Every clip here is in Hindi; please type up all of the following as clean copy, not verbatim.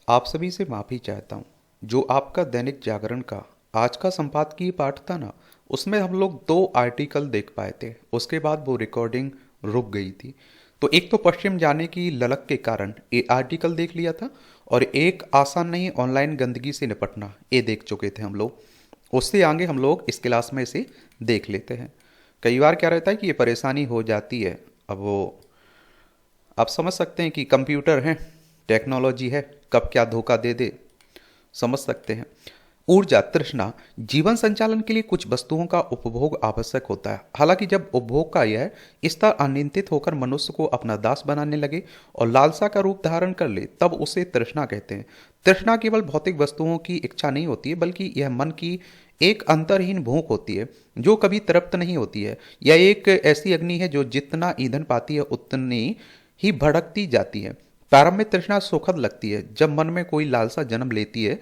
आप सभी से माफ़ी चाहता हूँ। जो आपका दैनिक जागरण का आज का संपादकीय पाठ था ना, उसमें हम लोग 2 आर्टिकल देख पाए थे। उसके बाद वो रिकॉर्डिंग रुक गई थी। तो एक तो पश्चिम जाने की ललक के कारण ये आर्टिकल देख लिया था, और एक आसान नहीं ऑनलाइन गंदगी से निपटना, ये देख चुके थे हम लोग। उससे आगे हम लोग इस क्लास में इसे देख लेते हैं। कई बार क्या रहता है कि ये परेशानी हो जाती है। अब वो आप समझ सकते हैं कि कंप्यूटर है, टेक्नोलॉजी है, कब क्या धोखा दे दे, समझ सकते हैं। ऊर्जा तृष्णा, जीवन संचालन के लिए कुछ वस्तुओं का उपभोग आवश्यक होता है। हालांकि जब उपभोग का यह स्तर अनियंत्रित होकर मनुष्य को अपना दास बनाने लगे और लालसा का रूप धारण कर ले, तब उसे तृष्णा कहते हैं। तृष्णा केवल भौतिक वस्तुओं की इच्छा नहीं होती है, बल्कि यह मन की एक अंतरहीन भूख होती है जो कभी तृप्त नहीं होती है। यह एक ऐसी अग्नि है जो जितना ईंधन पाती है उतनी ही भड़कती जाती है। प्रारंभ में तृष्णा सुखद लगती है। जब मन में कोई लालसा जन्म लेती है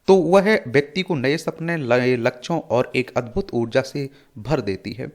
तो वह व्यक्ति को नए सपने, नए लक्ष्यों और एक अद्भुत ऊर्जा से भर देती है।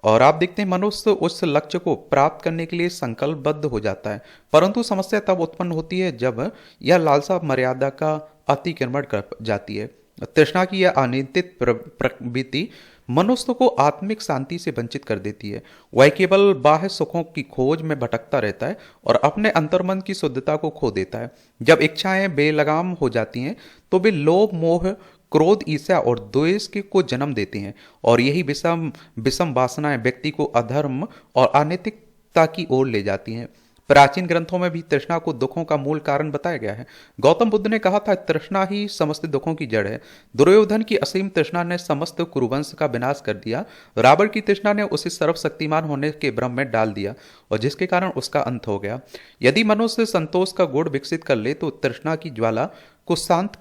और आप देखते हैं मनुष्य उस लक्ष्य को प्राप्त करने के लिए संकल्पबद्ध हो जाता है। परंतु समस्या तब उत्पन्न होती है जब यह लालसा मर्यादा का अतिक्रमण कर जाती है। तृष्णा की यह अनियंत्रित प्रवृत्ति मनुष्य को आत्मिक शांति से वंचित कर देती है। वह केवल बाह्य सुखों की खोज में भटकता रहता है और अपने अंतर्मन की शुद्धता को खो देता है। जब इच्छाएं बेलगाम हो जाती हैं तो वे लोभ, मोह, क्रोध, ईर्ष्या और द्वेष के को जन्म देती हैं, और यही विषम विषम वासनाएं व्यक्ति को अधर्म और अनैतिकता की ओर ले जाती हैं। प्राचीन ग्रंथों में भी तृष्णा को दुखों का मूल कारण बताया गया है। गौतम बुद्ध ने कहा था, तृष्णा ही समस्त दुखों की जड़ है। दुर्योधन की असीम तृष्णा ने समस्त कुरुवंश का विनाश कर दिया। रावण की तृष्णा ने उसे सर्वशक्तिमान होने के भ्रम में डाल दिया, और जिसके कारण उसका अंत हो गया। यदि मनुष्य संतोष का गुण विकसित कर ले तो तृष्णा की ज्वाला को शांत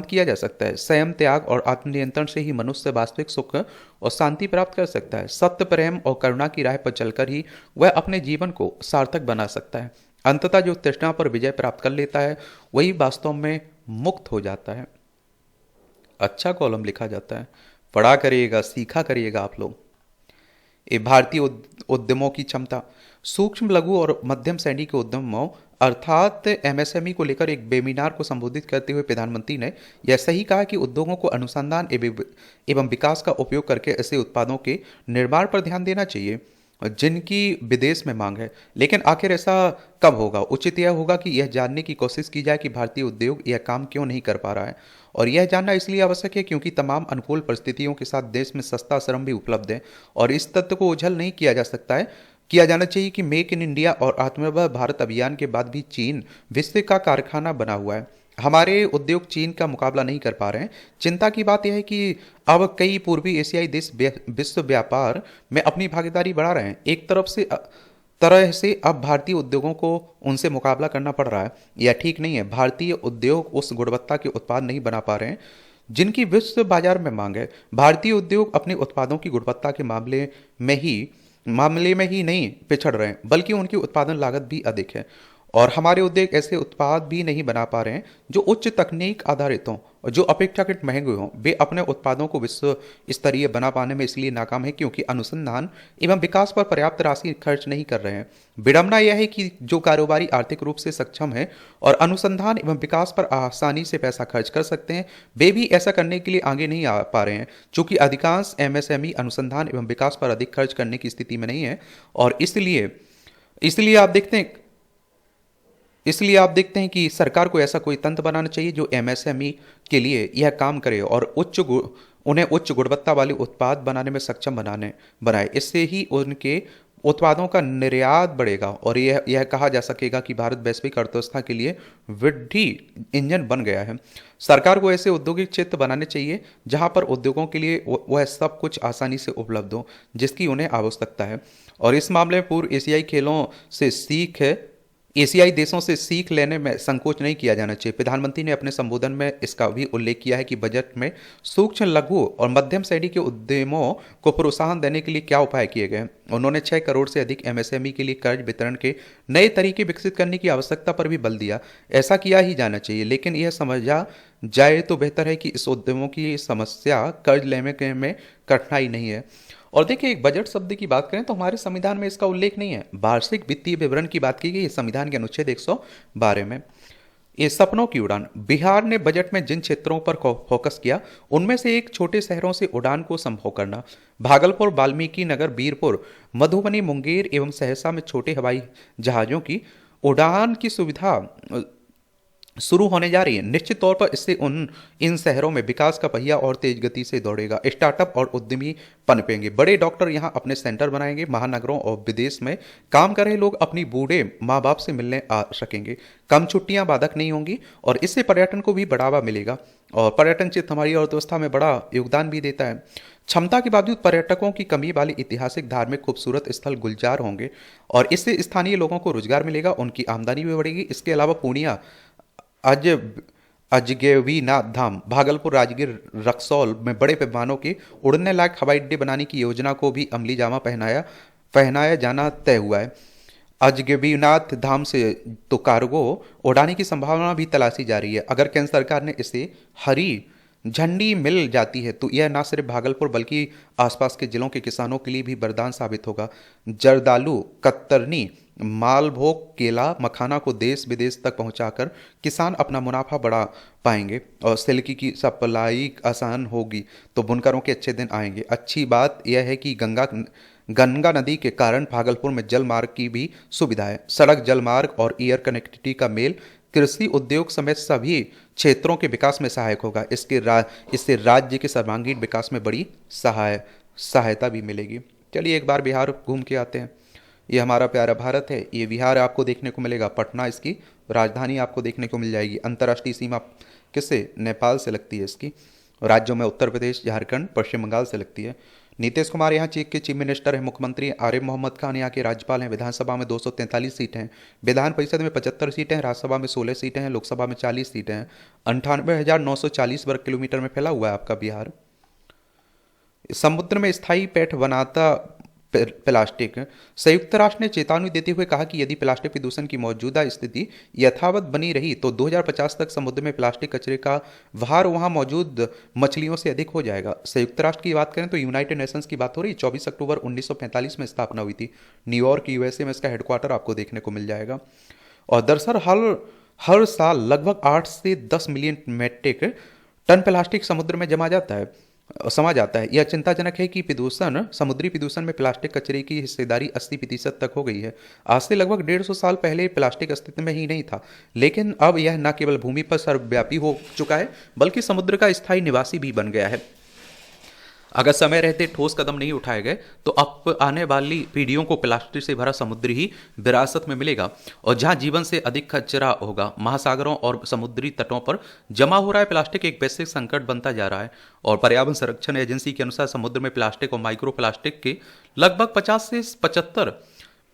किया जा सकता है। संयम, त्याग और आत्मनियंत्रण से ही मनुष्य वास्तविक सुख और शांति प्राप्त कर सकता है। सत्य, प्रेम और करुणा की राह पर चलकर ही वह अपने जीवन को सार्थक बना सकता है। अंततः जो तृष्णा पर विजय प्राप्त कर लेता है वही वास्तव में मुक्त हो जाता है। अच्छा कॉलम लिखा जाता है, पढ़ा करिएगा, सीखा करिएगा आप लोग। ये भारतीय उद्यमों की क्षमता। सूक्ष्म, लघु और मध्यम श्रेणी के उद्यमों अर्थात एमएसएमई को लेकर एक वेबिनार को संबोधित करते हुए प्रधानमंत्री ने यह सही कहा कि उद्योगों को अनुसंधान एवं विकास का उपयोग करके ऐसे उत्पादों के निर्माण पर ध्यान देना चाहिए जिनकी विदेश में मांग है। लेकिन आखिर ऐसा कब होगा? उचित यह होगा कि यह जानने की कोशिश की जाए कि भारतीय उद्योग यह काम क्यों नहीं कर पा रहा है। और यह जानना इसलिए आवश्यक है क्योंकि तमाम अनुकूल परिस्थितियों के साथ देश में सस्ता श्रम भी उपलब्ध है, और इस तथ्य को ओझल नहीं किया जाना चाहिए कि मेक इन इंडिया और आत्मनिर्भर भारत अभियान के बाद भी चीन विश्व का कारखाना बना हुआ है। हमारे उद्योग चीन का मुकाबला नहीं कर पा रहे हैं। चिंता की बात यह है कि अब कई पूर्वी एशियाई देश विश्व व्यापार में अपनी भागीदारी बढ़ा रहे हैं। एक तरह से अब भारतीय उद्योगों को उनसे मुकाबला करना पड़ रहा है। यह ठीक नहीं है। भारतीय उद्योग उस गुणवत्ता के उत्पाद नहीं बना पा रहे हैं जिनकी विश्व बाजार में मांग है। भारतीय उद्योग अपने उत्पादों की गुणवत्ता के मामले में ही नहीं पिछड़ रहे हैं, बल्कि उनकी उत्पादन लागत भी अधिक है। और हमारे उद्योग ऐसे उत्पाद भी नहीं बना पा रहे हैं जो उच्च तकनीक आधारित हों और जो अपेक्षाकृत महंगे हों। वे अपने उत्पादों को विश्व स्तरीय बना पाने में इसलिए नाकाम है क्योंकि अनुसंधान एवं विकास पर पर्याप्त राशि खर्च नहीं कर रहे हैं। विडंबना यह है कि जो कारोबारी आर्थिक रूप से सक्षम है और अनुसंधान एवं विकास पर आसानी से पैसा खर्च कर सकते हैं, वे भी ऐसा करने के लिए आगे नहीं आ पा रहे हैं। चूंकि अधिकांश एमएसएमई अनुसंधान एवं विकास पर अधिक खर्च करने की स्थिति में नहीं है, और इसलिए इसलिए आप देखते हैं इसलिए आप देखते हैं कि सरकार को ऐसा कोई तंत्र बनाना चाहिए जो एमएसएमई के लिए यह काम करे और उन्हें उच्च गुणवत्ता वाले उत्पाद बनाने में सक्षम बनाए। इससे ही उनके उत्पादों का निर्यात बढ़ेगा और यह कहा जा सकेगा कि भारत वैश्विक अर्थव्यवस्था के लिए वृद्धि इंजन बन गया है। सरकार को ऐसे औद्योगिक क्षेत्र बनाने चाहिए जहां पर उद्योगों के लिए वह सब कुछ आसानी से उपलब्ध हो जिसकी उन्हें आवश्यकता है। और इस मामले में पूर्व एशियाई देशों से सीख लेने में संकोच नहीं किया जाना चाहिए। प्रधानमंत्री ने अपने संबोधन में इसका भी उल्लेख किया है कि बजट में सूक्ष्म, लघु और मध्यम श्रेणी के उद्यमों को प्रोत्साहन देने के लिए क्या उपाय किए गए हैं। उन्होंने 6 करोड़ से अधिक एमएसएमई के लिए कर्ज वितरण के नए तरीके विकसित करने की आवश्यकता पर भी बल दिया। ऐसा किया ही जाना चाहिए, लेकिन यह समझा जाए तो बेहतर है कि इस उद्यमों की समस्या कर्ज लेने में कठिनाई नहीं है। और देखिए, एक बजट शब्द की बात करें तो हमारे संविधान में इसका उल्लेख नहीं है। वार्षिक वित्तीय विवरण की बात की गई है संविधान के अनुच्छेद 112 में। ये सपनों की उड़ान। बिहार ने बजट में जिन क्षेत्रों पर फोकस किया, उनमें से एक छोटे शहरों से उड़ान को संभव करना। भागलपुर, वाल्मीकि नगर, बीरपुर, मधुबनी, मुंगेर एवं सहरसा में छोटे हवाई जहाजों की उड़ान की सुविधा शुरू होने जा रही है। निश्चित तौर पर इससे उन इन शहरों में विकास का पहिया और तेज गति से दौड़ेगा। स्टार्टअप और उद्यमी पनपेंगे। बड़े डॉक्टर यहाँ अपने सेंटर बनाएंगे। महानगरों और विदेश में काम कर रहे लोग अपनी बूढ़े माँ बाप से मिलने आ सकेंगे। कम छुट्टियां बाधक नहीं होंगी और इससे पर्यटन को भी बढ़ावा मिलेगा। और पर्यटन क्षेत्र हमारी अर्थव्यवस्था में बड़ा योगदान भी देता है। क्षमता के बावजूद पर्यटकों की कमी वाले ऐतिहासिक, धार्मिक, खूबसूरत स्थल गुलजार होंगे और इससे स्थानीय लोगों को रोजगार मिलेगा, उनकी आमदनी भी बढ़ेगी। इसके अलावा पूर्णिया, अज अजगैबीनाथ धाम, भागलपुर, राजगीर, रक्सौल में बड़े पैमानों के उड़ने लायक हवाई अड्डे बनाने की योजना को भी अमली जामा पहनाया जाना तय हुआ है। अजगैबीनाथ धाम से तो कार्गो उड़ाने की संभावना भी तलाशी जा रही है। अगर केंद्र सरकार ने इसे हरी झंडी मिल जाती है तो यह न सिर्फ भागलपुर बल्कि आसपास के जिलों के किसानों के लिए भी वरदान साबित होगा। जर्दालू, कतरनी, मालभोग, केला, मखाना को देश विदेश तक पहुंचाकर किसान अपना मुनाफा बढ़ा पाएंगे और सिल्क की सप्लाई आसान होगी तो बुनकरों के अच्छे दिन आएंगे। अच्छी बात यह है कि गंगा नदी के कारण भागलपुर में जल मार्ग की भी सुविधा है। सड़क, जल मार्ग और एयर कनेक्टिविटी का मेल कृषि, उद्योग समेत सभी क्षेत्रों के विकास में सहायक होगा। इससे राज्य के सर्वांगीण विकास में बड़ी सहायता भी मिलेगी। चलिए एक बार बिहार घूम के आते हैं। ये हमारा प्यारा भारत है। ये बिहार आपको देखने को मिलेगा। पटना इसकी राजधानी आपको देखने को मिल जाएगी। अंतर्राष्ट्रीय सीमा किससे? नेपाल से लगती है इसकी। राज्यों में उत्तर प्रदेश, झारखंड, पश्चिम बंगाल से लगती है। नीतीश कुमार यहाँ के चीफ मिनिस्टर हैं। मुख्यमंत्री आरिफ मोहम्मद खान यहाँ के राज्यपाल हैं। विधानसभा में 243 सीटें हैं। विधान परिषद में 75 सीटें हैं। राज्यसभा में 16 सीटें हैं। लोकसभा में 40 सीटें हैं। 98,940 वर्ग किलोमीटर में फैला हुआ है आपका बिहार। समुद्र में स्थायी पैठ बनाता प्लास्टिक। संयुक्त राष्ट्र ने चेतावनी देते हुए कहा कि यदि प्लास्टिक प्रदूषण की मौजूदा स्थिति यथावत बनी रही तो 2050 तक समुद्र में प्लास्टिक कचरे का भार वहां मौजूद मछलियों से अधिक हो जाएगा। संयुक्त राष्ट्र की बात करें तो यूनाइटेड नेशंस की बात हो रही है। 24 अक्टूबर 1945 में स्थापना हुई थी। न्यूयॉर्क, यूएसए में इसका हेडक्वार्टर आपको देखने को मिल जाएगा। और दरअसल हर साल लगभग 8 से 10 मिलियन मेट्रिक टन प्लास्टिक समुद्र में समा जाता है। यह चिंताजनक है कि समुद्री प्रदूषण में प्लास्टिक कचरे की हिस्सेदारी 80% तक हो गई है। आज से लगभग 150 साल पहले प्लास्टिक अस्तित्व में ही नहीं था, लेकिन अब यह न केवल भूमि पर सर्वव्यापी हो चुका है बल्कि समुद्र का स्थायी निवासी भी बन गया है। अगर समय रहते ठोस कदम नहीं उठाए गए तो अब आने वाली पीढ़ियों को प्लास्टिक से भरा समुद्र ही विरासत में मिलेगा। और जहां जीवन से अधिक कचरा होगा, महासागरों और समुद्री तटों पर जमा हो रहा है प्लास्टिक एक वैश्विक संकट बनता जा रहा है। और पर्यावरण संरक्षण एजेंसी के अनुसार समुद्र में प्लास्टिक और माइक्रो प्लास्टिक के लगभग 50 से 75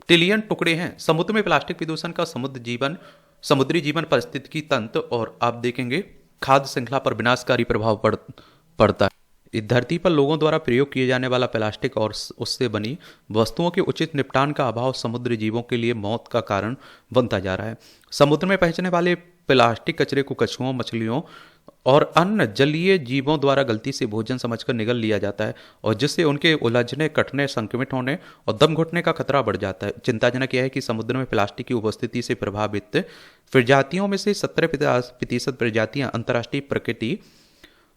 ट्रिलियन टुकड़े हैं। समुद्र में प्लास्टिक प्रदूषण का समुद्री जीवन, पारिस्थितिकी तंत्र और आप देखेंगे खाद्य श्रृंखला पर विनाशकारी प्रभाव पड़ता है। इस धरती पर लोगों द्वारा प्रयोग किए जाने वाला प्लास्टिक और उससे बनी वस्तुओं के उचित निपटान का अभाव समुद्री जीवों के लिए मौत का कारण बनता जा रहा है। समुद्र में पहुंचने वाले प्लास्टिक कचरे को कछुओं, मछलियों और अन्य जलीय जीवों द्वारा गलती से भोजन समझकर निगल लिया जाता है और जिससे उनके उलझने, कटने, संक्रमित होने और दम घुटने का खतरा बढ़ जाता है। चिंताजनक यह है कि समुद्र में प्लास्टिक की उपस्थिति से प्रभावित प्रजातियों में से 17% प्रजातियां अंतर्राष्ट्रीय प्रकृति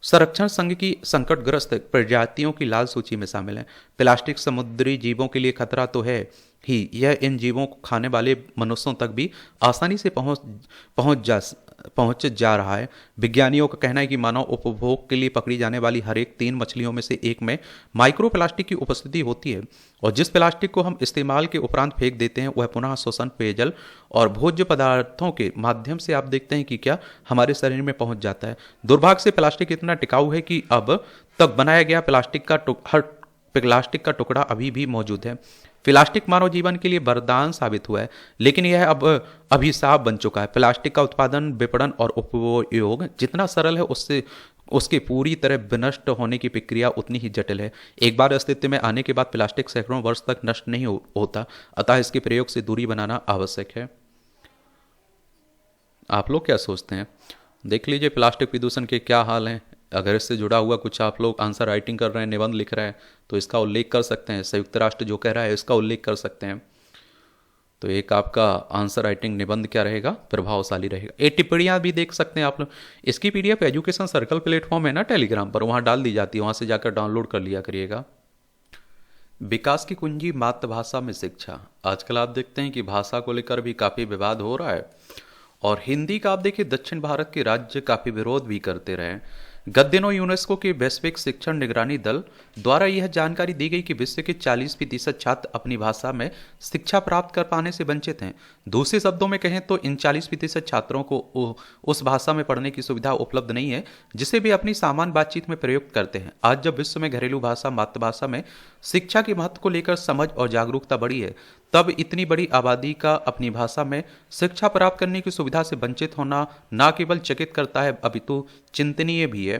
संरक्षण संघ की संकटग्रस्त प्रजातियों की लाल सूची में शामिल है। प्लास्टिक समुद्री जीवों के लिए खतरा तो है ही, यह इन जीवों को खाने वाले मनुष्यों तक भी आसानी से पहुंच जा रहा है। विज्ञानियों का कहना है कि मानव उपभोग के लिए पकड़ी जाने वाली हर एक 3 मछलियों में से एक में माइक्रो प्लास्टिक की उपस्थिति होती है। और जिस प्लास्टिक को हम इस्तेमाल के उपरांत फेंक देते हैं वह पुनः शोषण, पेयजल और भोज्य पदार्थों के माध्यम से आप देखते हैं कि क्या हमारे शरीर में पहुंच जाता है। दुर्भाग्य से प्लास्टिक इतना टिकाऊ है कि अब तक बनाया गया हर प्लास्टिक का टुकड़ा अभी भी मौजूद है। प्लास्टिक मानव जीवन के लिए वरदान साबित हुआ है, लेकिन यह अब अभिशाप बन चुका है। प्लास्टिक का उत्पादन, विपणन और उपयोग जितना सरल है उसके पूरी तरह विनष्ट होने की प्रक्रिया उतनी ही जटिल है। एक बार अस्तित्व में आने के बाद प्लास्टिक सैकड़ों वर्ष तक नष्ट नहीं होता, अतः इसके प्रयोग से दूरी बनाना आवश्यक है। आप लोग क्या सोचते हैं? देख लीजिए प्लास्टिक प्रदूषण के क्या हाल हैं। अगर इससे जुड़ा हुआ कुछ आप लोग आंसर राइटिंग कर रहे हैं, निबंध लिख रहे हैं तो इसका उल्लेख कर सकते हैं। संयुक्त राष्ट्र जो कह रहा है इसका उल्लेख कर सकते हैं। तो एक आपका आंसर राइटिंग निबंध क्या रहेगा, प्रभावशाली रहेगा। ये टिप्पणियाँ भी देख सकते हैं आप लोग, इसकी पीडीएफ एजुकेशन सर्कल प्लेटफॉर्म है ना टेलीग्राम पर, वहाँ डाल दी जाती है, वहाँ से जाकर डाउनलोड कर लिया करिएगा। विकास की कुंजी मातृभाषा में शिक्षा। आजकल आप देखते हैं कि भाषा को लेकर भी काफ़ी विवाद हो रहा है, और हिंदी का आप देखिए दक्षिण भारत के राज्य काफ़ी विरोध भी करते रहे। गत दिनों यूनेस्को के वैश्विक शिक्षण निगरानी दल द्वारा यह जानकारी दी गई कि विश्व के 40% छात्र अपनी भाषा में शिक्षा प्राप्त कर पाने से वंचित हैं। दूसरे शब्दों में कहें तो इन 40% छात्रों को उस भाषा में पढ़ने की सुविधा उपलब्ध नहीं है जिसे वे अपनी सामान्य बातचीत में प्रयुक्त करते हैं। आज जब विश्व में घरेलू भाषा मातृभाषा में शिक्षा के महत्व को लेकर समझ और जागरूकता बढ़ी है, तब इतनी बड़ी आबादी का अपनी भाषा में शिक्षा प्राप्त करने की सुविधा से वंचित होना न केवल चकित करता है अपितु चिंतनीय भी है।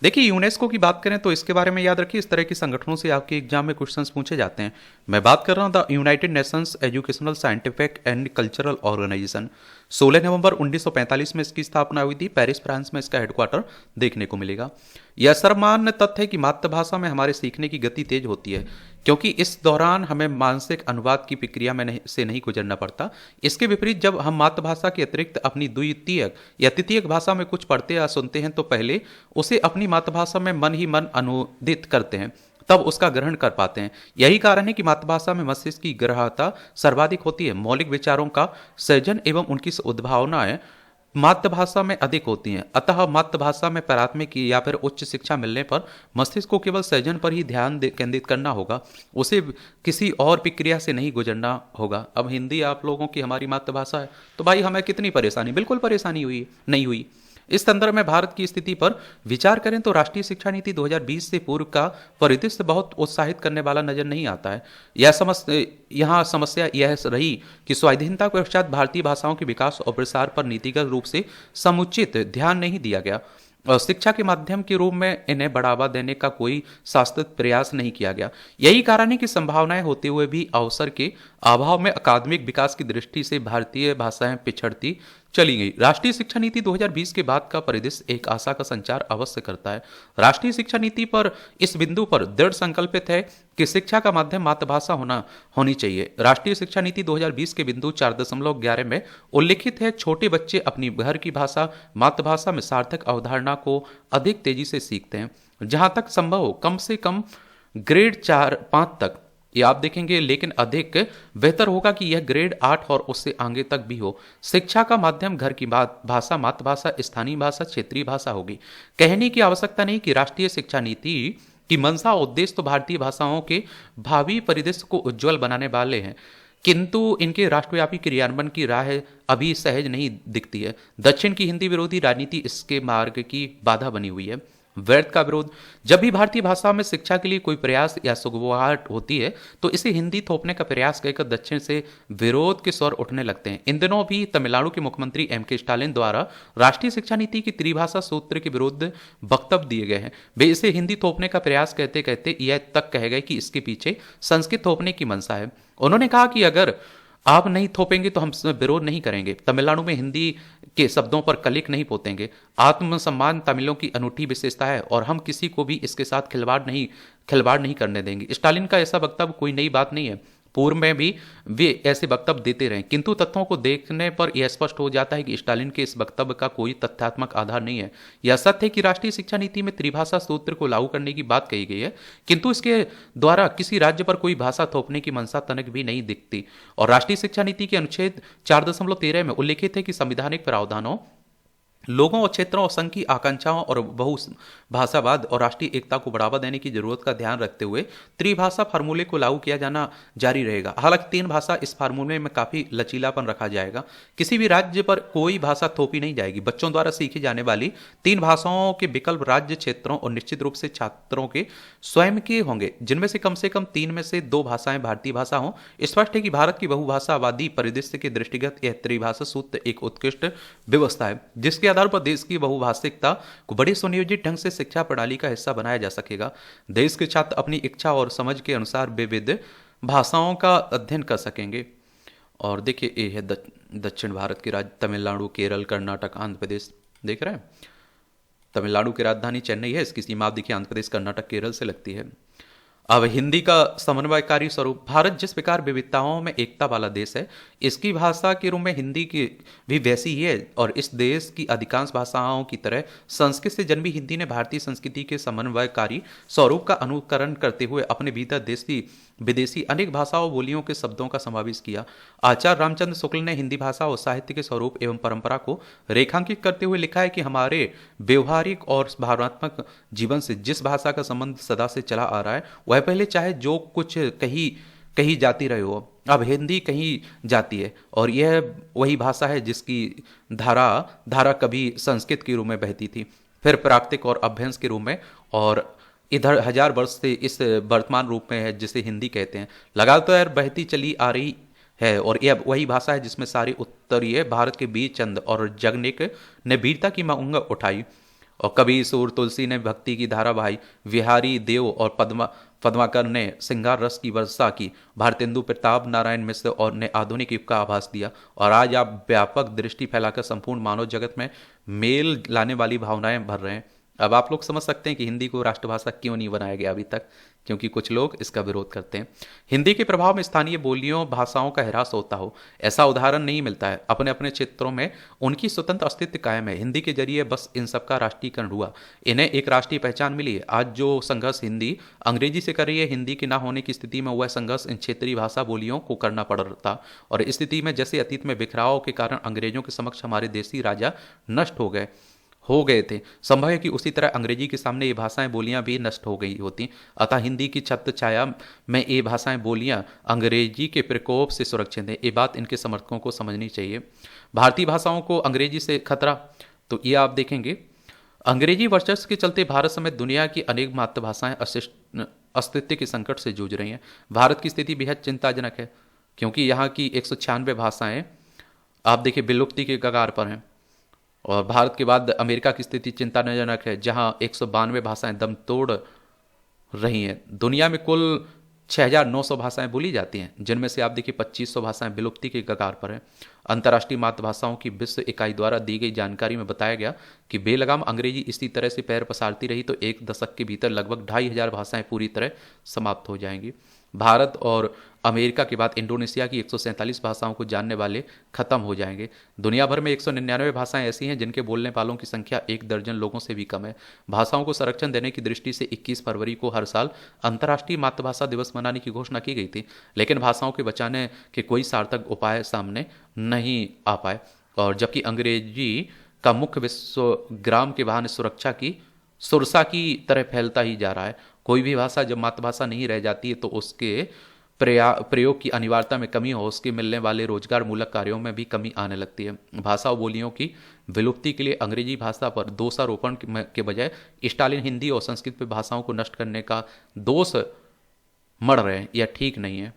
देखिए, यूनेस्को की बात करें तो इसके बारे में याद रखिए, इस तरह के संगठनों से आपके एग्जाम में क्वेश्चंस पूछे जाते हैं। मैं बात कर रहा हूं the United Nations Educational Scientific and Cultural Organisation. 16 नवंबर 1945 में इसकी स्थापना हुई थी। पेरिस फ्रांस में इसका हेडक्वार्टर देखने को मिलेगा। यह सर्वमान्य तथ्य है कि मातृभाषा में हमारे सीखने की गति तेज होती है, क्योंकि इस दौरान हमें मानसिक अनुवाद की प्रक्रिया में से नहीं गुजरना पड़ता। इसके विपरीत जब हम मातृभाषा के अतिरिक्त अपनी द्वितीयक या तृतीयक भाषा में कुछ पढ़ते या सुनते हैं तो पहले उसे अपनी मातृभाषा में मन ही मन अनुदित करते हैं, तब उसका ग्रहण कर पाते हैं। यही कारण है कि मातृभाषा में मस्तिष्क की ग्राह्यता सर्वाधिक होती है। मौलिक विचारों का सृजन एवं उनकी उद्भावनाएं मातृभाषा में अधिक होती हैं। अतः मातृभाषा में प्राथमिक या फिर उच्च शिक्षा मिलने पर मस्तिष्क को केवल सृजन पर ही ध्यान केंद्रित करना होगा, उसे किसी और प्रक्रिया से नहीं गुजरना होगा। अब हिंदी आप लोगों की हमारी मातृभाषा है तो भाई हमें कितनी परेशानी, बिल्कुल परेशानी हुई नहीं हुई। इस संदर्भ में भारत की स्थिति पर विचार करें तो राष्ट्रीय शिक्षा नीति 2020 से पूर्व का परिदृश्य बहुत उत्साहित करने वाला नजर नहीं आता है। यहाँ समस्या यह रही कि स्वाधीनता के पश्चात भारतीय भाषाओं के विकास और प्रसार पर नीतिगत रूप से समुचित ध्यान नहीं दिया गया और शिक्षा के माध्यम के रूप में इन्हें बढ़ावा देने का कोई शास्त्रीय प्रयास नहीं किया गया। यही कारण है कि संभावनाएं होते हुए भी अवसर के अभाव में अकादमिक विकास की दृष्टि से भारतीय भाषाएं पिछड़ती चली गई। राष्ट्रीय शिक्षा नीति 2020 के बाद का परिदृश्य एक आशा का संचार अवश्य करता है। राष्ट्रीय शिक्षा नीति पर इस बिंदु पर दृढ़ संकल्पित है कि शिक्षा का माध्यम मातृभाषा होनी चाहिए। राष्ट्रीय शिक्षा नीति 2020 के बिंदु 4.11 में उल्लिखित है, छोटे बच्चे अपनी घर की भाषा मातृभाषा में सार्थक अवधारणा को अधिक तेजी से सीखते हैं। जहां तक संभव हो कम से कम ग्रेड 4-5 तक, ये आप देखेंगे, लेकिन अधिक बेहतर होगा कि यह ग्रेड 8 और उससे आगे तक भी हो। शिक्षा का माध्यम घर की भाषा मातृभाषा, स्थानीय भाषा, क्षेत्रीय भाषा होगी। कहने की आवश्यकता नहीं कि राष्ट्रीय शिक्षा नीति की मंशा उद्देश्य तो भारतीय भाषाओं के भावी परिदृश्य को उज्जवल बनाने वाले हैं, किंतु इनके राष्ट्रव्यापी क्रियान्वयन की राह अभी सहज नहीं दिखती है। दक्षिण की हिंदी विरोधी राजनीति इसके मार्ग की बाधा बनी हुई है। व्यर्थ का विरोध। जब भी भारतीय भाषा में शिक्षा के लिए कोई प्रयास या सुगबुगाहट होती है तो इसे हिंदी थोपने का प्रयास कहकर दक्षिण से विरोध के स्वर उठने लगते हैं। इन दिनों भी तमिलनाडु के मुख्यमंत्री M.K. स्टालिन द्वारा राष्ट्रीय शिक्षा नीति की त्रिभाषा सूत्र के विरुद्ध वक्तव्य दिए गए हैं। वे इसे हिंदी थोपने का प्रयास कहते कहते यह तक कह गए कि इसके पीछे संस्कृत थोपने की मंशा है। उन्होंने कहा कि अगर आप नहीं थोपेंगे तो हम विरोध नहीं करेंगे। तमिलनाडु में हिंदी के शब्दों पर कलिक नहीं पोतेंगे। आत्मसम्मान तमिलों की अनूठी विशेषता है और हम किसी को भी इसके साथ खिलवाड़ नहीं करने देंगे। स्टालिन का ऐसा वक्तव्य कोई नई बात नहीं है, पूर्व में भी वे ऐसे वक्तव्य देते रहे, किंतु तथ्यों को देखने पर यह स्पष्ट हो जाता है कि स्टालिन के इस वक्तव्य का कोई तथ्यात्मक आधार नहीं है। यह सत्य है कि राष्ट्रीय शिक्षा नीति में त्रिभाषा सूत्र को लागू करने की बात कही गई है, किंतु इसके द्वारा किसी राज्य पर कोई भाषा थोपने की मंशा तनक भी नहीं दिखती। और राष्ट्रीय शिक्षा नीति के अनुच्छेद 4.13 में उल्लिखित है कि संवैधानिक प्रावधानों लोगों और क्षेत्रों और संघ की आकांक्षाओं और बहुभाषावाद और राष्ट्रीय एकता को बढ़ावा देने की जरूरत का ध्यान रखते हुए त्रिभाषा फार्मूले को लागू किया जाना जारी रहेगा। हालांकि 3 भाषा इस फार्मूले में काफी लचीलापन रखा जाएगा। किसी भी राज्य पर कोई भाषा थोपी नहीं जाएगी। बच्चों द्वारा सीखी जाने वाली 3 भाषाओं के विकल्प राज्य, क्षेत्रों और निश्चित रूप से छात्रों के स्वयं के होंगे, जिनमें से कम 3 में से 2 भाषाएं भारतीय भाषा हों। स्पष्ट है कि भारत की बहुभाषावादी परिदृश्य के दृष्टिगत यह त्रिभाषा सूत्र एक उत्कृष्ट व्यवस्था है, जिसके आधार पर देश की बहुभाषिकता को बड़े सुनियोजित ढंग से शिक्षा प्रणाली का हिस्सा बनाया जा सकेगा। देश के छात्र अपनी इच्छा और समझ के अनुसार विविध भाषाओं का अध्ययन कर सकेंगे। और देखिए, ये है दक्षिण भारत के राज्य तमिलनाडु, केरल, कर्नाटक, आंध्र प्रदेश। देख रहे हैं, तमिलनाडु की राजधानी चेन्नई है, इसकी सीमा आप देखिए आंध्र प्रदेश, कर्नाटक, केरल से लगती है। अब हिंदी का समन्वयकारी स्वरूप। भारत जिस प्रकार विविधताओं में एकता वाला देश है, इसकी भाषा के रूप में हिंदी की भी वैसी ही है। और इस देश की अधिकांश भाषाओं की तरह संस्कृत से जन्मी हिंदी ने भारतीय संस्कृति के समन्वयकारी स्वरूप का अनुकरण करते हुए अपने भीतर देशी विदेशी अनेक भाषाओं बोलियों के शब्दों का समावेश किया। आचार्य रामचंद्र शुक्ल ने हिंदी भाषा और साहित्य के स्वरूप एवं परंपरा को रेखांकित करते हुए लिखा है कि हमारे व्यवहारिक और भावनात्मक जीवन से जिस भाषा का संबंध सदा से चला आ रहा है, वह पहले चाहे जो कुछ कही कही जाती रहे हो, अब हिंदी कही जाती है। और यह वही भाषा है जिसकी धारा धारा कभी संस्कृत के रूप में बहती थी, फिर प्राकृतिक और अभ्यंश के रूप में, और इधर हजार वर्ष से इस वर्तमान रूप में है जिसे हिंदी कहते हैं, लगातार बहती चली आ रही है। और यह वही भाषा है जिसमें सारी उत्तरीय भारत के बीर चंद और जगनिक ने वीरता की मांग उठाई, और कबीर सूर तुलसी ने भक्ति की धारा बहाई, विहारी देव और पद्माकर ने श्रृंगार रस की वर्षा की, भारतेंदु प्रताप नारायण मिश्र और ने आधुनिक युग का आभास दिया। और आज आप व्यापक दृष्टि फैलाकर संपूर्ण मानव जगत में मेल लाने वाली भावनाएं भर रहे हैं। अब आप लोग समझ सकते हैं कि हिंदी को राष्ट्रभाषा क्यों नहीं बनाया गया अभी तक, क्योंकि कुछ लोग इसका विरोध करते हैं। हिंदी के प्रभाव में स्थानीय बोलियों भाषाओं का ह्रास होता हो, ऐसा उदाहरण नहीं मिलता है। अपने अपने क्षेत्रों में उनकी स्वतंत्र अस्तित्व कायम है। हिंदी के जरिए बस इन सबका राष्ट्रीयकरण हुआ, इन्हें एक राष्ट्रीय पहचान मिली है। आज जो संघर्ष हिंदी अंग्रेजी से कर रही है, हिंदी के ना होने की स्थिति में वह संघर्ष इन क्षेत्रीय भाषा बोलियों को करना पड़ता। और इस स्थिति में जैसे अतीत में बिखराव के कारण अंग्रेजों के समक्ष हमारे देसी राजा नष्ट हो गए थे, संभव है कि उसी तरह अंग्रेजी के सामने ये भाषाएं बोलियां भी नष्ट हो गई होती। अतः हिंदी की छत्र छाया में ये भाषाएं बोलियां अंग्रेजी के प्रकोप से सुरक्षित हैं। ये बात इनके समर्थकों को समझनी चाहिए। भारतीय भाषाओं को अंग्रेजी से खतरा, तो ये आप देखेंगे अंग्रेजी वर्चस्व के चलते भारत समेत दुनिया की अनेक मातृभाषाएं अस्तित्व के संकट से जूझ रही हैं। भारत की स्थिति बेहद चिंताजनक है, क्योंकि यहाँ की 196 भाषाएं आप देखिए विलुप्ति के कगार पर हैं। और भारत के बाद अमेरिका की स्थिति चिंताजनक है, जहां 192 भाषाएं दम तोड़ रही हैं। दुनिया में कुल 6,900 भाषाएं बोली जाती हैं, जिनमें से आप देखिए 2,500 भाषाएं विलुप्ति के कगार पर हैं। अंतर्राष्ट्रीय मातृभाषाओं की विश्व इकाई द्वारा दी गई जानकारी में बताया गया कि बेलगाम अंग्रेजी इसी तरह से पैर पसारती रही तो एक दशक के भीतर लगभग 2,500 भाषाएं पूरी तरह समाप्त हो जाएंगी। भारत और अमेरिका के बाद इंडोनेशिया की 147 भाषाओं को जानने वाले खत्म हो जाएंगे। दुनिया भर में 199 भाषाएं ऐसी हैं जिनके बोलने वालों की संख्या 1 दर्जन लोगों से भी कम है। भाषाओं को संरक्षण देने की दृष्टि से 21 फरवरी को हर साल अंतर्राष्ट्रीय मातृभाषा दिवस मनाने की घोषणा की गई थी, लेकिन भाषाओं के बचाने के कोई सार्थक उपाय सामने नहीं आ पाए। और जबकि अंग्रेजी का मुख्य विश्वग्राम के बहाने सुरसा की तरह फैलता ही जा रहा है। कोई भी भाषा जब मातृभाषा नहीं रह जाती है तो उसके प्रयोग की अनिवार्यता में कमी हो, उसके मिलने वाले रोजगार मूलक कार्यों में भी कमी आने लगती है। भाषा और बोलियों की विलुप्ति के लिए अंग्रेजी भाषा पर दोषारोपण के बजाय स्टालिन हिंदी और संस्कृत भाषाओं को नष्ट करने का दोष मढ़ रहे हैं। यह ठीक नहीं है।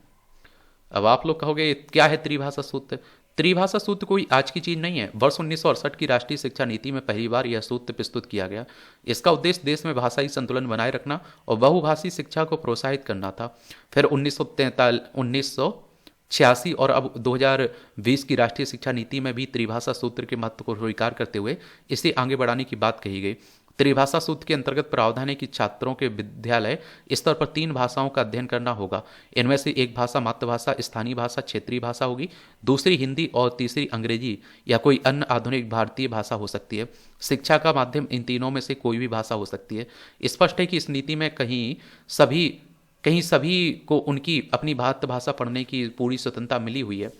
अब आप लोग कहोगे क्या है त्रिभाषा सूत्र? त्रिभाषा सूत्र कोई आज की चीज नहीं है। वर्ष 1968 की राष्ट्रीय शिक्षा नीति में पहली बार यह सूत्र प्रस्तुत किया गया। इसका उद्देश्य देश में भाषाई संतुलन बनाए रखना और बहुभाषी शिक्षा को प्रोत्साहित करना था। फिर 1986 और अब 2020 की राष्ट्रीय शिक्षा नीति में भी त्रिभाषा सूत्र के महत्व को स्वीकार करते हुए इसे आगे बढ़ाने की बात कही गई। त्रिभाषा सूत्र के अंतर्गत प्रावधान है कि छात्रों के विद्यालय स्तर पर 3 भाषाओं का अध्ययन करना होगा। इनमें से एक भाषा मातृभाषा, स्थानीय भाषा, क्षेत्रीय भाषा होगी, दूसरी हिंदी और तीसरी अंग्रेजी या कोई अन्य आधुनिक भारतीय भाषा हो सकती है। शिक्षा का माध्यम इन तीनों में से कोई भी भाषा हो सकती है। स्पष्ट है कि इस नीति में कहीं सभी को उनकी अपनी मातृभाषा पढ़ने की पूरी स्वतंत्रता मिली हुई है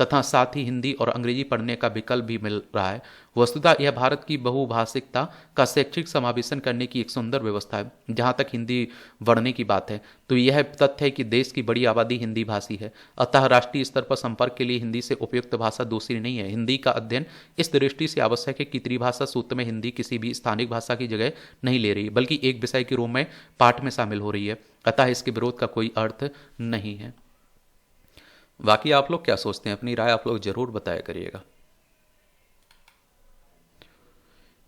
तथा साथ ही हिंदी और अंग्रेजी पढ़ने का विकल्प भी मिल रहा है। वस्तुतः यह भारत की बहुभाषिकता का शैक्षिक समावेशन करने की एक सुंदर व्यवस्था है। जहाँ तक हिंदी बढ़ने की बात है तो यह तथ्य है कि देश की बड़ी आबादी हिंदी भाषी है, अतः राष्ट्रीय स्तर पर संपर्क के लिए हिंदी से उपयुक्त भाषा दूसरी नहीं है। हिंदी का अध्ययन इस दृष्टि से आवश्यक है कि त्रिभाषा सूत्र में हिंदी किसी भी स्थानिक भाषा की जगह नहीं ले रही, बल्कि एक विषय के रूप में पाठ में शामिल हो रही है। अतः इसके विरोध का कोई अर्थ नहीं है। बाकी आप लोग क्या सोचते हैं? अपनी राय आप लोग जरूर बताया करिएगा।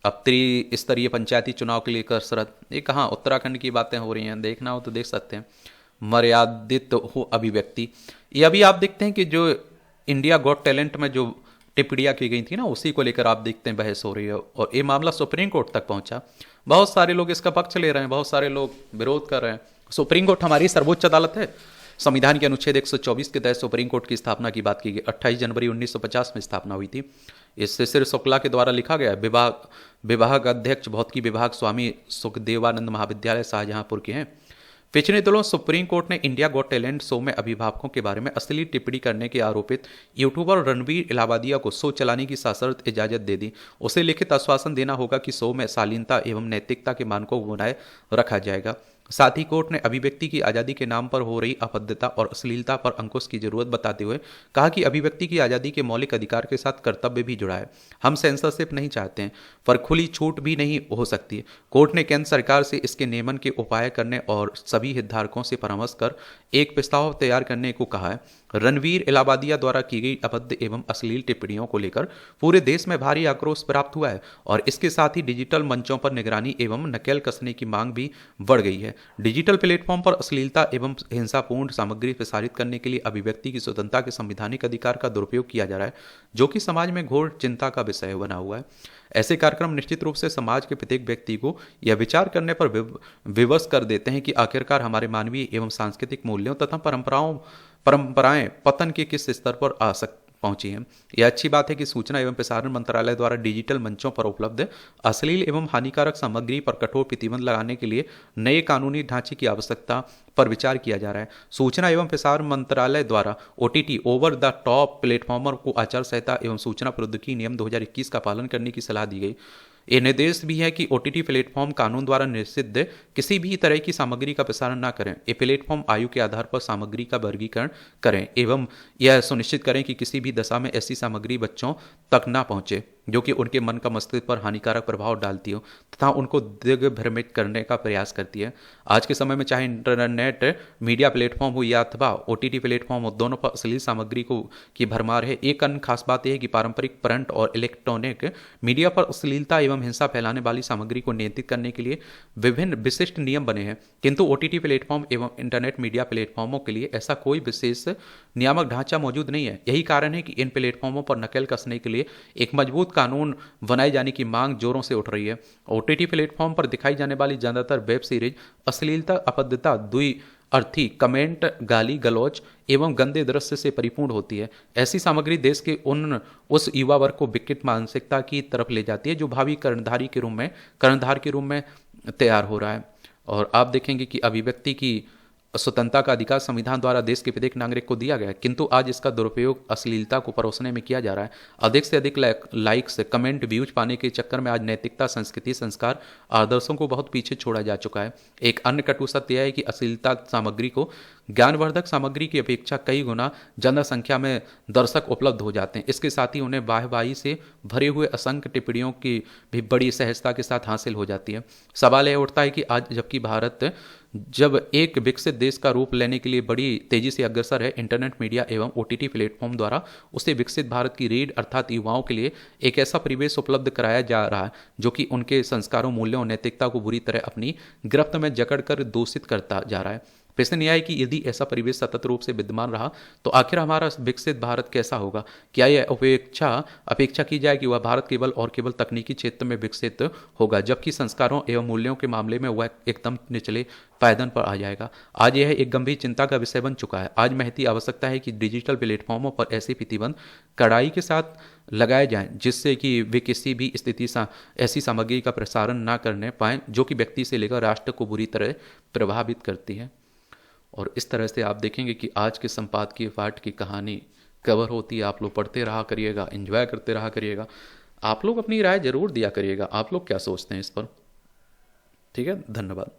अब त्रिस्तरीय पंचायती चुनाव के लिए कसरत, ये कहाँ उत्तराखंड की बातें हो रही हैं, देखना हो तो देख सकते हैं। मर्यादित हो अभिव्यक्ति, ये अभी आप देखते हैं कि जो इंडिया गॉट टैलेंट में जो टिप्पणियाँ की गई थी ना, उसी को लेकर आप देखते हैं बहस हो रही है और ये मामला सुप्रीम कोर्ट तक पहुंचा। बहुत सारे लोग इसका पक्ष ले रहे हैं, बहुत सारे लोग विरोध कर रहे हैं। सुप्रीम कोर्ट हमारी सर्वोच्च अदालत है। संविधान के अनुच्छेद 124 के तहत सुप्रीम कोर्ट की स्थापना की बात की गई। 28 जनवरी 1950 में स्थापना हुई थी। इससे सिर शुक्ला के द्वारा लिखा गया। विभाग अध्यक्ष भौतिकी विभाग स्वामी सुखदेवानंद महाविद्यालय शाहजहांपुर के हैं। पिछले दिनों सुप्रीम कोर्ट ने इंडिया गॉट टैलेंट शो में अभिभावकों के बारे में अश्लील टिप्पणी करने के आरोपित यूट्यूबर रणवीर इलाहाबादिया को शो चलाने की सशर्त इजाजत दे दी। उसे लिखित आश्वासन देना होगा कि शो में शालीनता एवं नैतिकता के मानकों को बनाए रखा जाएगा। साथ ही कोर्ट ने अभिव्यक्ति की आज़ादी के नाम पर हो रही अभद्रता और अश्लीलता पर अंकुश की जरूरत बताते हुए कहा कि अभिव्यक्ति की आज़ादी के मौलिक अधिकार के साथ कर्तव्य भी जुड़ा है। हम सेंसरशिप नहीं चाहते हैं, पर खुली छूट भी नहीं हो सकती। कोर्ट ने केंद्र सरकार से इसके नियमन के उपाय करने और सभी हितधारकों से परामर्श कर एक प्रस्ताव तैयार करने को कहा है। रणवीर इलाहाबादिया द्वारा की गई अभद्र एवं अश्लील टिप्पणियों को लेकर पूरे देश में भारी आक्रोश प्राप्त हुआ है और इसके साथ ही डिजिटल मंचों पर निगरानी एवं नकेल कसने की मांग भी बढ़ गई है। डिजिटल प्लेटफॉर्म पर अश्लीलता एवं हिंसापूर्ण सामग्री प्रसारित करने के लिए अभिव्यक्ति की स्वतंत्रता के संवैधानिक अधिकार का दुरुपयोग किया जा रहा है, जो कि समाज में घोर चिंता का विषय बना हुआ है। ऐसे कार्यक्रम निश्चित रूप से समाज के प्रत्येक व्यक्ति को यह विचार करने पर विवश कर देते हैं कि आखिरकार हमारे मानवीय एवं सांस्कृतिक मूल्यों तथा परंपराएं पतन के किस स्तर पर पहुंची हैं। यह अच्छी बात है कि सूचना एवं प्रसारण मंत्रालय द्वारा डिजिटल मंचों पर उपलब्ध अश्लील एवं हानिकारक सामग्री पर कठोर प्रतिबंध लगाने के लिए नए कानूनी ढांचे की आवश्यकता पर विचार किया जा रहा है। सूचना एवं प्रसारण मंत्रालय द्वारा OTT over the top platformer को आचार संहिता एवं सूचना प्रौद्योगिकी नियम 2021 का पालन करने की सलाह दी गई। ये निर्देश भी है कि OTT प्लेटफॉर्म कानून द्वारा निषिद्ध किसी भी तरह की सामग्री का प्रसारण न करें। ये प्लेटफॉर्म आयु के आधार पर सामग्री का वर्गीकरण करें एवं यह सुनिश्चित करें कि किसी भी दशा में ऐसी सामग्री बच्चों तक न पहुंचे जो कि उनके मन का मस्तिष्क पर हानिकारक प्रभाव डालती हो तथा उनको दिग्भ्रमित करने का प्रयास करती है। आज के समय में चाहे इंटरनेट मीडिया प्लेटफॉर्म हो या अथवा OTT प्लेटफॉर्म हो, दोनों पर अश्लील सामग्री की भरमार है। एक अन्य खास बात यह है कि पारंपरिक प्रिंट और इलेक्ट्रॉनिक मीडिया पर अश्लीलता एवं हिंसा फैलाने वाली सामग्री को नियंत्रित करने के लिए विभिन्न विशिष्ट नियम बने हैं, किंतु OTT प्लेटफॉर्म एवं इंटरनेट मीडिया प्लेटफॉर्मों के लिए ऐसा कोई विशेष नियामक ढांचा मौजूद नहीं है। यही कारण है कि इन प्लेटफॉर्मों पर नकेल कसने के लिए एक मजबूत कानून बनाए जाने की मांग जोरों से उठ रही है। OTT प्लेटफॉर्म पर दिखाई जाने वाली ज्यादातर वेब सीरीज अश्लीलता, अभद्रता, द्विअर्थी कमेंट, गाली गलौज एवं गंदे दृश्य से परिपूर्ण होती है। ऐसी सामग्री देश के उस युवा वर्ग को विकृत मानसिकता की तरफ ले जाती है जो भावी कर्णधार के रूप में तैयार हो रहा है। और आप देखेंगे कि अभिव्यक्ति की स्वतंत्रता का अधिकार संविधान द्वारा देश के प्रत्येक नागरिक को दिया गया है, किंतु आज इसका दुरुपयोग अश्लीलता को परोसने में किया जा रहा है। अधिक से अधिक लाइक्स, कमेंट, व्यूज पाने के चक्कर में आज नैतिकता, संस्कृति, संस्कार, आदर्शों को बहुत पीछे छोड़ा जा चुका है। एक अन्य कटु सत्य यह है कि अश्लीलता सामग्री को ज्ञानवर्धक सामग्री की अपेक्षा कई गुना जनसंख्या में दर्शक उपलब्ध हो जाते हैं। इसके साथ ही उन्हें वाहवाही से भरे हुए असंख्य टिप्पणियों की भी बड़ी सहजता के साथ हासिल हो जाती है। सवाल यह उठता है कि आज जबकि भारत जब एक विकसित देश का रूप लेने के लिए बड़ी तेजी से अग्रसर है, इंटरनेट मीडिया एवं OTT प्लेटफॉर्म द्वारा उसे विकसित भारत की रीढ़ अर्थात युवाओं के लिए एक ऐसा परिवेश उपलब्ध कराया जा रहा है जो कि उनके संस्कारों, मूल्यों और नैतिकता को बुरी तरह अपनी गिरफ्त में जकड़कर दूषित करता जा रहा है। प्रश्न यह है कि यदि ऐसा परिवेश सतत रूप से विद्यमान रहा तो आखिर हमारा विकसित भारत कैसा होगा? क्या यह अपेक्षा की जाए कि वह भारत केवल तकनीकी क्षेत्र में विकसित होगा, जबकि संस्कारों एवं मूल्यों के मामले में वह एकदम निचले पायदान पर आ जाएगा? आज यह एक गंभीर चिंता का विषय बन चुका है। आज महती आवश्यकता है कि डिजिटल प्लेटफॉर्मों पर ऐसे प्रतिबंध कड़ाई के साथ लगाए जाएं जिससे कि वे किसी भी स्थिति ऐसी सामग्री का प्रसारण न करने पाएं जो कि व्यक्ति से लेकर राष्ट्र को बुरी तरह प्रभावित करती है। और इस तरह से आप देखेंगे कि आज के संपादकीय पाठ की कहानी कवर होती है। आप लोग पढ़ते रहा करिएगा, एंजॉय करते रहा करिएगा। आप लोग अपनी राय जरूर दिया करिएगा, आप लोग क्या सोचते हैं इस पर। ठीक है, धन्यवाद।